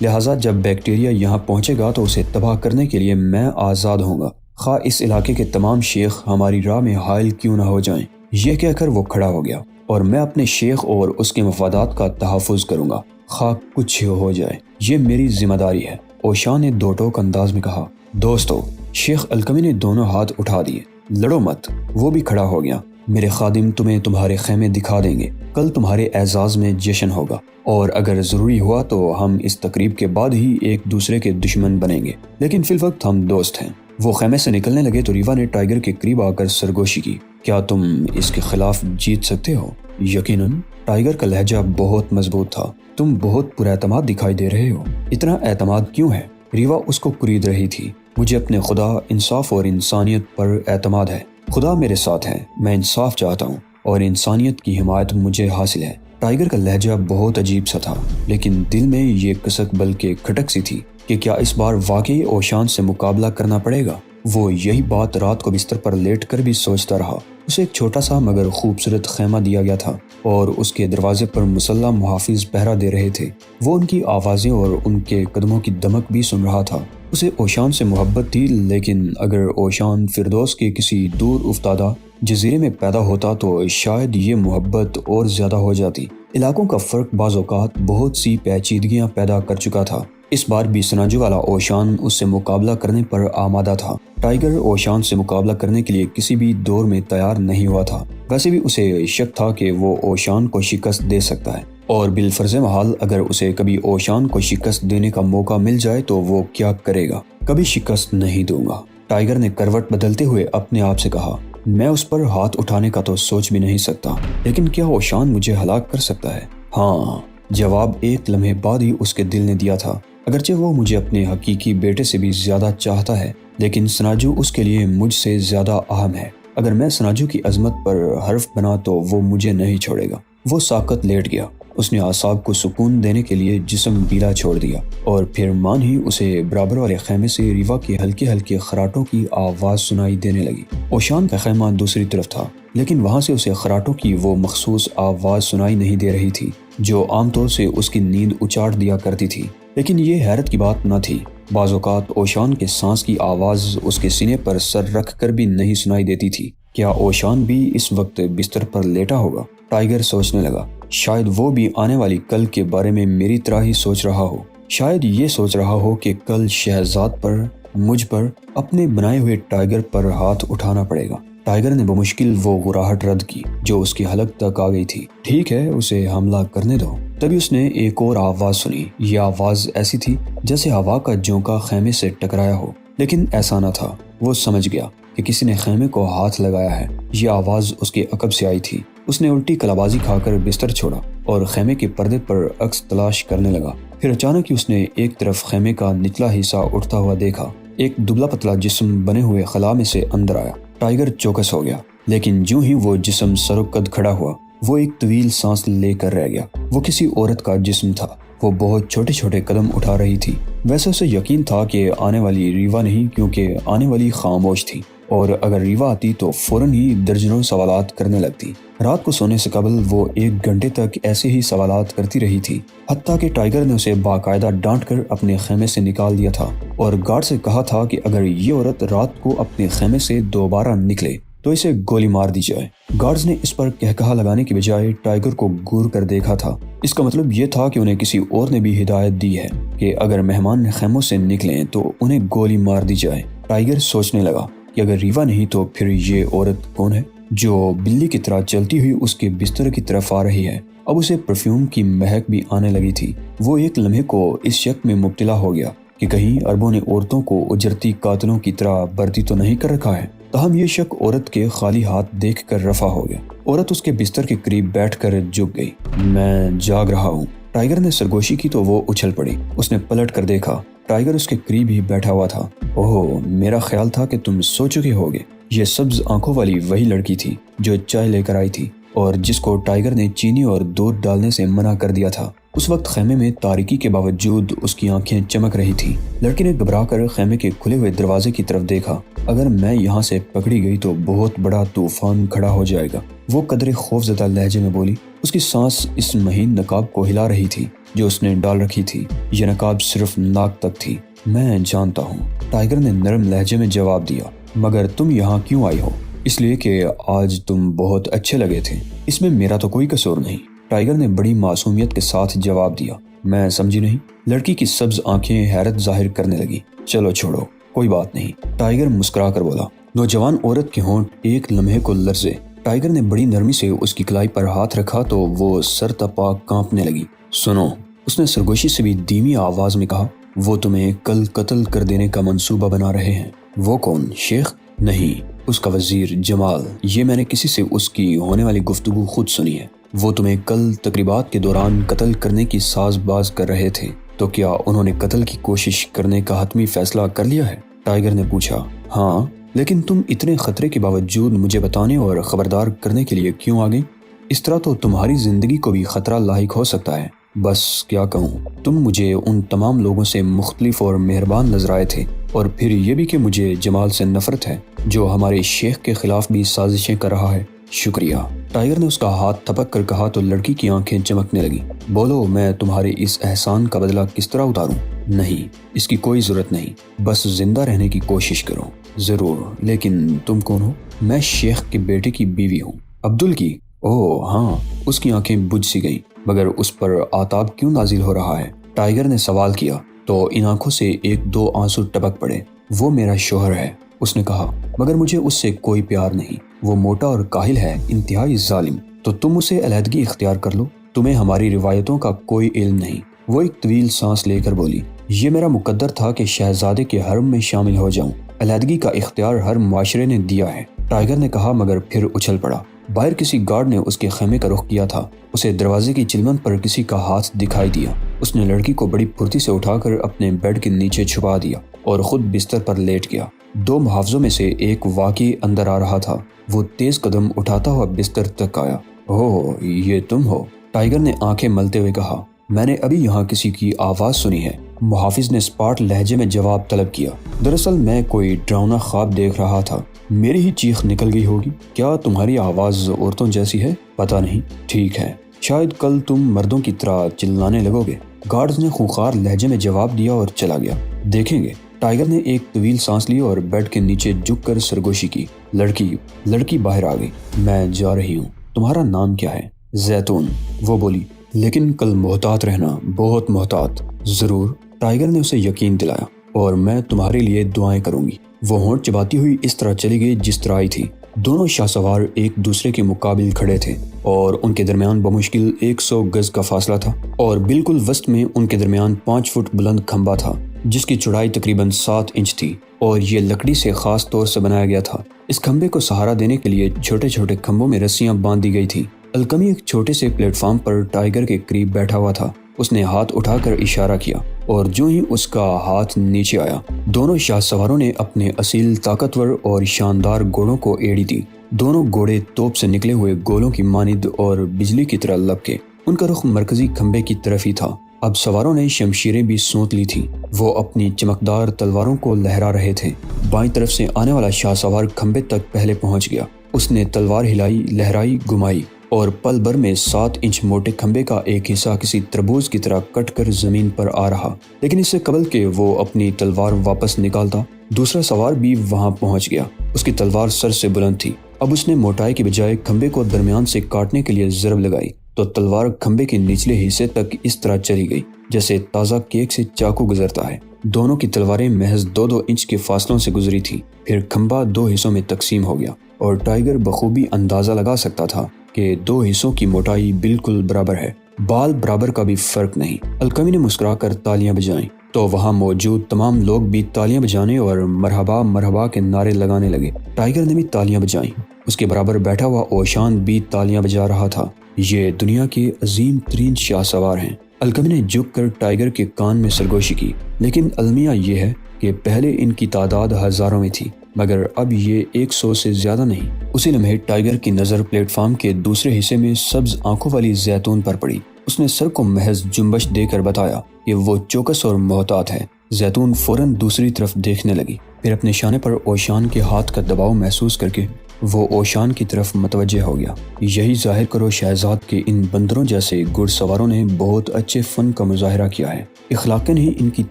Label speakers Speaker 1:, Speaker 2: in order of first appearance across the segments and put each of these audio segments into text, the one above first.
Speaker 1: لہٰذا جب بیکٹیریا یہاں پہنچے گا تو اسے تباہ کرنے کے لیے میں آزاد ہوں گا، خواہ اس علاقے کے تمام شیخ ہماری راہ میں حائل کیوں نہ ہو جائیں۔ یہ کہہ کر وہ کھڑا ہو گیا، اور میں اپنے شیخ اور اس کے مفادات کا تحفظ کروں گا، خواہ کچھ ہو جائے، یہ میری ذمہ داری ہے۔ اوشان نے دو ٹوک انداز میں کہا۔ دوستو، شیخ القمی نے دونوں ہاتھ اٹھا دیے۔ لڑو مت۔ وہ بھی کھڑا ہو گیا۔ میرے خادم تمہیں تمہارے خیمے دکھا دیں گے، کل تمہارے اعزاز میں جشن ہوگا، اور اگر ضروری ہوا تو ہم اس تقریب کے بعد ہی ایک دوسرے کے دشمن بنیں گے، لیکن فی الوقت ہم دوست ہیں۔ وہ خیمے سے نکلنے لگے تو ریوا نے ٹائیگر کے قریب آ کر سرگوشی کی۔ کیا تم اس کے خلاف جیت سکتے ہو؟ یقیناً۔ ٹائیگر کا لہجہ بہت مضبوط تھا۔ تم بہت پر اعتماد دکھائی دے رہے ہو۔ اتنا اعتماد کیوں ہے؟ ریوا اس کو کرید رہی تھی۔ مجھے اپنے خدا، انصاف اور انسانیت پر اعتماد ہے۔ خدا میرے ساتھ ہے، میں انصاف چاہتا ہوں، اور انسانیت کی حمایت مجھے حاصل ہے۔ ٹائیگر کا لہجہ بہت عجیب سا تھا، لیکن دل میں یہ کسک بلکہ کھٹک سی تھی کہ کیا اس بار واقعی اوشان سے مقابلہ کرنا پڑے گا۔ وہ یہی بات رات کو بستر پر لیٹ کر بھی سوچتا رہا۔ اسے ایک چھوٹا سا مگر خوبصورت خیمہ دیا گیا تھا، اور اس کے دروازے پر مسلح محافظ پہرا دے رہے تھے۔ وہ ان کی آوازیں اور ان کے قدموں کی دمک بھی سن رہا تھا۔ اسے اوشان سے محبت تھی، لیکن اگر اوشان فردوس کے کسی دور افتادہ جزیرے میں پیدا ہوتا تو شاید یہ محبت اور زیادہ ہو جاتی۔ علاقوں کا فرق بعض اوقات بہت سی پیچیدگیاں پیدا کر چکا تھا۔ اس بار بھی سناجو والا اوشان اس سے مقابلہ کرنے پر آمادہ تھا۔ ٹائیگر اوشان سے مقابلہ کرنے کے لیے کسی بھی دور میں تیار نہیں ہوا تھا۔ ویسے بھی اسے شک تھا کہ وہ اوشان کو شکست دے سکتا ہے، اور بالفرض محال اگر اسے کبھی اوشان کو شکست دینے کا موقع مل جائے تو وہ کیا کرے گا؟ کبھی شکست نہیں دوں گا، ٹائیگر نے کروٹ بدلتے ہوئے اپنے آپ سے کہا۔ میں اس پر ہاتھ اٹھانے کا تو سوچ بھی نہیں سکتا، لیکن کیا اوشان مجھے ہلاک کر سکتا ہے؟ ہاں، جواب ایک لمحے بعد ہی اس کے دل نے دیا تھا۔ اگرچہ وہ مجھے اپنے حقیقی بیٹے سے بھی زیادہ چاہتا ہے، لیکن سناجو اس کے لیے مجھ سے زیادہ اہم ہے۔ اگر میں سناجو کی عظمت پر حرف بنا تو وہ مجھے نہیں چھوڑے گا۔ وہ ساکت لیٹ گیا۔ اس نے اعصاب کو سکون دینے کے لیے جسم ڈھیلا چھوڑ دیا، اور پھر مان ہی اسے برابر والے خیمے سے ریوا کے ہلکے ہلکے خراٹوں کی آواز سنائی دینے لگی۔ اوشان کا خیمہ دوسری طرف تھا، لیکن وہاں سے اسے خراٹوں کی وہ مخصوص آواز سنائی نہیں دے رہی تھی جو عام طور سے اس کی نیند اچاڑ دیا کرتی تھی۔ لیکن یہ حیرت کی بات نہ تھی۔ بعض اوقات اوشان کے سانس کی آواز اس کے سینے پر سر رکھ کر بھی نہیں سنائی دیتی تھی۔ کیا اوشان بھی اس وقت بستر پر لیٹا ہوگا؟ ٹائیگر سوچنے لگا۔ شاید وہ بھی آنے والی کل کے بارے میں میری طرح ہی سوچ رہا ہو۔ شاید یہ سوچ رہا ہو کہ کل شہزاد پر، مجھ پر، اپنے بنائے ہوئے ٹائیگر پر ہاتھ اٹھانا پڑے گا۔ ٹائیگر نے بمشکل وہ غراہٹ رد کی جو اس کی حلق تک آ گئی تھی۔ ٹھیک ہے، اسے حملہ کرنے دو۔ تبھی اس نے ایک اور آواز سنی۔ یہ آواز ایسی تھی جیسے ہوا کا جھونکا خیمے سے ٹکرایا ہو، لیکن ایسا نہ تھا۔ وہ سمجھ گیا کہ کسی نے خیمے کو ہاتھ لگایا ہے۔ یہ آواز اس کے عقب سے آئی تھی۔ اس نے الٹی کلابازی کھا کر بستر چھوڑا اور خیمے کے پردے پر عکس تلاش کرنے لگا۔ پھر اچانک ہی اس نے ایک طرف خیمے کا نچلا حصہ اٹھتا ہوا دیکھا۔ ایک دبلا پتلا جسم بنے ہوئے خلا میں سے اندر آیا۔ ٹائیگر چوکس ہو گیا، لیکن جو ہی وہ جسم سر و قد کھڑا ہوا، وہ ایک طویل سانس لے کر رہ گیا۔ وہ کسی عورت کا جسم تھا۔ وہ بہت چھوٹے چھوٹے قدم اٹھا رہی تھی۔ ویسے اسے یقین تھا کہ آنے والی ریوا نہیں، کیونکہ آنے والی خاموش تھی، اور اگر ریوا آتی تو فوراً ہی درجنوں سوالات کرنے لگتی۔ رات کو سونے سے قبل وہ 1 گھنٹے تک ایسے ہی سوالات کرتی رہی تھی، حتیٰ کہ ٹائیگر نے اسے باقاعدہ ڈانٹ کر اپنے خیمے سے نکال دیا تھا، اور گارڈ سے کہا تھا کہ اگر یہ عورت رات کو اپنے خیمے سے دوبارہ نکلے تو اسے گولی مار دی جائے۔ گارڈز نے اس پر کہکہا لگانے کی بجائے ٹائیگر کو گور کر دیکھا تھا۔ اس کا مطلب یہ تھا کہ انہیں کسی اور نے بھی ہدایت دی ہے کہ اگر مہمان خیموں سے نکلیں تو انہیں گولی مار دی جائے۔ ٹائیگر سوچنے لگا کہ اگر ریوا نہیں تو پھر یہ عورت کون ہے جو بلی کی طرح چلتی ہوئی اس کے بستر کی طرف آ رہی ہے؟ اب اسے پرفیوم کی مہک بھی آنے لگی تھی۔ وہ ایک لمحے کو اس شک میں مبتلا ہو گیا کہ کہیں اربوں نے عورتوں کو اجرتی قاتلوں کی طرح بھرتی تو نہیں کر رکھا ہے۔ تاہم یہ شک عورت کے خالی ہاتھ دیکھ کر رفع ہو گیا۔ عورت اس کے بستر کے قریب بیٹھ کر جھک گئی۔ میں جاگ رہا ہوں۔ ٹائیگر نے سرگوشی کی تو وہ اچھل پڑی۔ اس نے پلٹ کر دیکھا، ٹائیگر اس کے قریب ہی بیٹھا ہوا تھا۔ اوہ، میرا خیال تھا کہ تم سو چکے ہوگے۔ یہ سبز آنکھوں والی وہی لڑکی تھی جو چائے لے کر آئی تھی اور جس کو ٹائیگر نے چینی اور دودھ ڈالنے سے منع کر دیا تھا۔ اس وقت خیمے میں تاریکی کے باوجود اس کی آنکھیں چمک رہی تھی۔ لڑکی نے گھبرا کر خیمے کے کھلے ہوئے دروازے کی طرف دیکھا۔ اگر میں یہاں سے پکڑی گئی تو بہت بڑا طوفان کھڑا ہو جائے گا، وہ قدرے خوف زدہ لہجے میں بولی۔ اس کی سانس اس مہین نقاب کو ہلا رہی تھی۔ جو اس نے ڈال رکھی تھی۔ یہ نقاب صرف ناک تک تھی۔ میں جانتا ہوں، ٹائیگر نے نرم لہجے میں جواب دیا، مگر تم یہاں کیوں آئی ہو؟ اس لیے کہ آج تم بہت اچھے لگے تھے۔ اس میں میرا تو کوئی قصور نہیں، ٹائیگر نے بڑی معصومیت کے ساتھ جواب دیا۔ میں سمجھی نہیں۔ لڑکی کی سبز آنکھیں حیرت ظاہر کرنے لگی۔ چلو چھوڑو، کوئی بات نہیں، ٹائیگر مسکرا کر بولا۔ نوجوان عورت کے ہونٹ ایک لمحے کو لرزے۔ ٹائیگر نے بڑی نرمی سے اس کی کلائی پر ہاتھ رکھا تو وہ سر تپا کانپنے لگی۔ سنو، اس نے سرگوشی سے بھی دھیمی آواز میں کہا، وہ تمہیں کل قتل کر دینے کا منصوبہ بنا رہے ہیں۔ وہ کون؟ شیخ؟ نہیں، اس کا وزیر جمال۔ یہ میں نے کسی سے اس کی ہونے والی گفتگو خود سنی ہے۔ وہ تمہیں کل تقریبات کے دوران قتل کرنے کی ساز باز کر رہے تھے، تو کیا انہوں نے قتل کی کوشش کرنے کا حتمی فیصلہ کر لیا ہے؟ ٹائیگر نے پوچھا۔ ہاں، لیکن تم اتنے خطرے کے باوجود مجھے بتانے اور خبردار کرنے کے لیے کیوں آ گئی؟ اس طرح تو تمہاری زندگی کو بھی خطرہ لاحق ہو سکتا ہے۔ بس کیا کہوں، تم مجھے ان تمام لوگوں سے مختلف اور مہربان نظر آئے تھے، اور پھر یہ بھی کہ مجھے جمال سے نفرت ہے، جو ہمارے شیخ کے خلاف بھی سازشیں کر رہا ہے۔ شکریہ، ٹائیگر نے اس کا ہاتھ تھپک کر کہا تو لڑکی کی آنکھیں چمکنے لگی۔ بولو، میں تمہارے اس احسان کا بدلہ کس طرح اتاروں؟ نہیں، اس کی کوئی ضرورت نہیں، بس زندہ رہنے کی کوشش کرو۔ ضرور، لیکن تم کون ہو؟ میں شیخ کے بیٹے کی بیوی ہوں۔ عبدل کی؟ اوہ ہاں، اس کی آنکھیں بجھ سی گئیں۔ مگر اس پر آتاب کیوں نازل ہو رہا ہے؟ ٹائیگر نے سوال کیا تو ان آنکھوں سے ایک دو آنسو ٹپک پڑے۔ وہ میرا شوہر ہے، اس نے کہا، مگر مجھے اس سے کوئی پیار نہیں۔ وہ موٹا اور کاہل ہے، انتہائی ظالم۔ تو تم اسے علیحدگی اختیار کر لو، تمہیں ہماری روایتوں کا کوئی علم نہیں۔ وہ ایک طویل سانس لے کر بولی، یہ میرا مقدر تھا کہ شہزادے کے حرم میں شامل ہو جاؤں۔ علیحدگی کا اختیار ہر معاشرے نے دیا ہے، ٹائیگر نے کہا، مگر پھر اچھل پڑا۔ باہر کسی گارڈ نے اس کے خیمے کا رخ کیا تھا۔ اسے دروازے کی چلمن پر کسی کا ہاتھ دکھائی دیا۔ اس نے لڑکی کو بڑی پھرتی سے اٹھا کر اپنے بیڈ کے نیچے چھپا دیا اور خود بستر پر لیٹ گیا۔ دو محافظوں میں سے ایک واقعی اندر آ رہا تھا۔ وہ تیز قدم اٹھاتا ہوا بستر تک آیا۔ اوہ، یہ تم ہو؟ ٹائیگر نے آنکھیں ملتے ہوئے کہا، میں نے ابھی یہاں کسی کی آواز سنی ہے۔ محافظ نے سپاٹ لہجے میں جواب طلب کیا، دراصل میں کوئی ڈراؤنا خواب دیکھ رہا تھا۔ میری ہی چیخ نکل گئی ہوگی۔ کیا تمہاری آواز عورتوں جیسی ہے؟ پتہ نہیں۔ ٹھیک ہے، شاید کل تم مردوں کی طرح چلانے لگو گے۔ گارڈز نے خونخوار لہجے میں جواب دیا اور چلا گیا۔ دیکھیں گے۔ ٹائیگر نے ایک طویل سانس لی اور بیڈ کے نیچے جھک کر سرگوشی کی۔ لڑکی باہر آ گئی۔ میں جا رہی ہوں۔ تمہارا نام کیا ہے؟ زیتون، وہ بولی، لیکن کل محتاط رہنا، بہت محتاط۔ ضرور، ٹائیگر نے اسے یقین دلایا، اور میں تمہارے لیے دعائیں کروں گی۔ وہ ہونٹ چباتی ہوئی اس طرح چلی گئی جس طرح آئی تھی۔ دونوں شاہ سوار ایک دوسرے کے مقابل کھڑے تھے اور ان کے درمیان بمشکل 100 گز کا فاصلہ تھا، اور بالکل وسط میں ان کے درمیان 5 فٹ بلند کھمبا تھا جس کی چوڑائی تقریباً 7 انچ تھی، اور یہ لکڑی سے خاص طور سے بنایا گیا تھا۔ اس کھمبے کو سہارا دینے کے لیے چھوٹے چھوٹے کھمبوں میں رسیاں باندھ دی گئی تھی۔ القمی ایک چھوٹے سے پلیٹ فارم پر ٹائیگر کے قریب بیٹھا ہوا تھا۔ اس نے ہاتھ اٹھا کر اشارہ کیا، اور جو ہی اس کا ہاتھ نیچے آیا، دونوں شاہ سواروں نے اپنے اصیل، طاقتور اور شاندار گھوڑوں کو ایڑی دی۔ دونوں گھوڑے توپ سے نکلے ہوئے گولوں کی مانند اور بجلی کی طرح لپکے۔ ان کا رخ مرکزی کھمبے کی طرف ہی تھا۔ اب سواروں نے شمشیریں بھی سونت لی تھیں۔ وہ اپنی چمکدار تلواروں کو لہرا رہے تھے۔ بائیں طرف سے آنے والا شاہ سوار کھمبے تک پہلے پہنچ گیا۔ اس نے تلوار ہلائی، لہرائی، گھمائی، اور پل بھر میں 7 انچ موٹے کھمبے کا ایک حصہ کسی تربوز کی طرح کٹ کر زمین پر آ رہا۔ لیکن اس سے قبل کہ وہ اپنی تلوار واپس نکالتا، دوسرا سوار بھی وہاں پہنچ گیا۔ اس کی تلوار سر سے بلند تھی۔ اب اس نے موٹائی کے بجائے کھمبے کو درمیان سے کاٹنے کے لیے ضرب لگائی تو تلوار کھمبے کے نچلے حصے تک اس طرح چلی گئی جیسے تازہ کیک سے چاقو گزرتا ہے۔ دونوں کی تلواریں محض 2-2 انچ کے فاصلوں سے گزری تھی۔ پھر کھمبا 2 حصوں میں تقسیم ہو گیا، اور ٹائیگر بخوبی اندازہ لگا سکتا تھا کہ 2 حصوں کی موٹائی بالکل برابر ہے، بال برابر کا بھی فرق نہیں۔ القمی نے مسکرا کر تالیاں بجائیں تو وہاں موجود تمام لوگ بھی تالیاں بجانے اور مرحبا مرحبا کے نعرے لگانے لگے۔ ٹائیگر نے بھی تالیاں بجائیں۔ اس کے برابر بیٹھا ہوا اوشان بھی تالیاں بجا رہا تھا۔ یہ دنیا کے عظیم ترین شاہ سوار ہیں۔ القمی نے جھک کر ٹائیگر کے کان میں سرگوشی کی، لیکن المیہ یہ ہے کہ پہلے ان کی تعداد ہزاروں میں تھی، مگر اب یہ 100 سے زیادہ نہیں۔ اسی لمحے ٹائیگر کی نظر پلیٹ فارم کے دوسرے حصے میں سبز آنکھوں والی زیتون پر پڑی۔ اس نے سر کو محض جنبش دے کر بتایا کہ وہ چوکس اور محتاط ہے۔ زیتون فوراً دوسری طرف دیکھنے لگی، پھر اپنے شانے پر اوشان کے ہاتھ کا دباؤ محسوس کر کے وہ اوشان کی طرف متوجہ ہو گیا۔ یہی ظاہر کرو شہزاد کے ان بندروں جیسے گھڑ سواروں نے بہت اچھے فن کا مظاہرہ کیا ہے۔ اخلاقاً ہی ان کی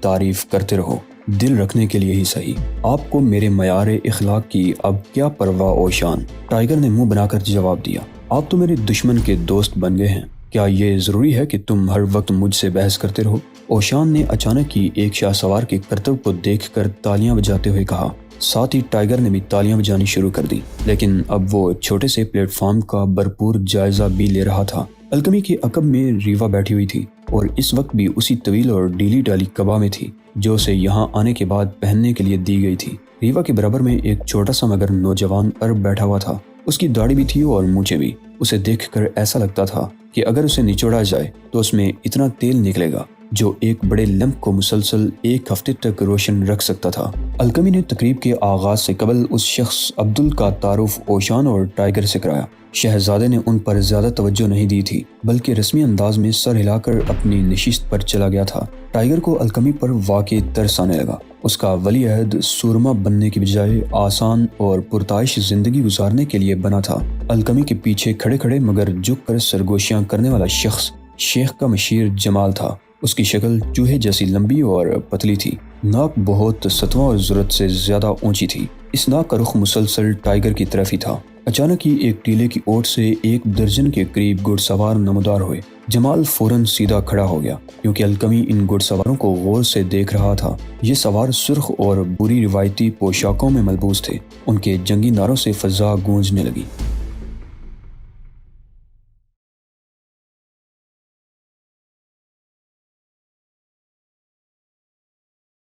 Speaker 1: تعریف کرتے رہو، دل رکھنے کے لیے ہی صحیح۔ آپ کو میرے معیار اخلاق کی اب کیا پرواہ اوشان؟ ٹائیگر نے منہ بنا کر جواب دیا۔ آپ تو میرے دشمن کے دوست بن گئے ہیں، کیا یہ ضروری ہے کہ تم ہر وقت مجھ سے بحث کرتے رہو؟ اوشان نے اچانک ہی ایک شاہ سوار کے کرتب کو دیکھ کر تالیاں بجاتے ہوئے کہا۔ ساتھ ہی ٹائیگر نے بھی تالیاں بجانی شروع کر دی، لیکن اب وہ چھوٹے سے پلیٹ فارم کا بھرپور جائزہ بھی لے رہا تھا۔ الکمی کے عقب میں ریوا بیٹھی ہوئی تھی اور اس وقت بھی اسی طویل اور ڈیلی ڈالی قبا میں تھی جو اسے یہاں آنے کے بعد پہننے کے لیے دی گئی تھی۔ ریوا کے برابر میں ایک چھوٹا سا مگر نوجوان عرب بیٹھا ہوا تھا۔ اس کی داڑھی بھی تھی اور مونچھیں بھی۔ اسے دیکھ کر ایسا لگتا تھا کہ اگر اسے نچوڑا جائے تو اس میں اتنا تیل نکلے گا جو ایک بڑے لیمپ کو مسلسل ایک ہفتے تک روشن رکھ سکتا تھا۔ الکمی نے تقریب کے آغاز سے قبل اس شخص عبدل کا تعارف اوشان اور ٹائیگر سے کرایا۔ شہزادے نے ان پر زیادہ توجہ نہیں دی تھی، بلکہ رسمی انداز میں سر ہلا کر اپنی نشست پر چلا گیا تھا۔ ٹائیگر کو الکمی پر واقعی ترس آنے لگا۔ اس کا ولی عہد سورما بننے کی بجائے آسان اور پرتعیش زندگی گزارنے کے لیے بنا تھا۔ الکمی کے پیچھے کھڑے کھڑے مگر جھک کر سرگوشیاں کرنے والا شخص شیخ کا مشیر جمال تھا۔ اس کی شکل چوہے جیسی لمبی اور پتلی تھی، ناک بہت ستواں اور ضرورت سے زیادہ اونچی تھی۔ اس ناک کا رخ مسلسل ٹائیگر کی طرف ہی تھا۔ اچانک ہی ایک ٹیلے کی اوٹ سے 1 درجن کے قریب گھڑ سوار نمودار ہوئے۔ جمال فوراً سیدھا کھڑا ہو گیا کیونکہ الکمی ان گھڑ سواروں کو غور سے دیکھ رہا تھا۔ یہ سوار سرخ اور بری روایتی پوشاکوں میں ملبوس تھے۔ ان کے جنگی نعروں سے فضا گونجنے لگی۔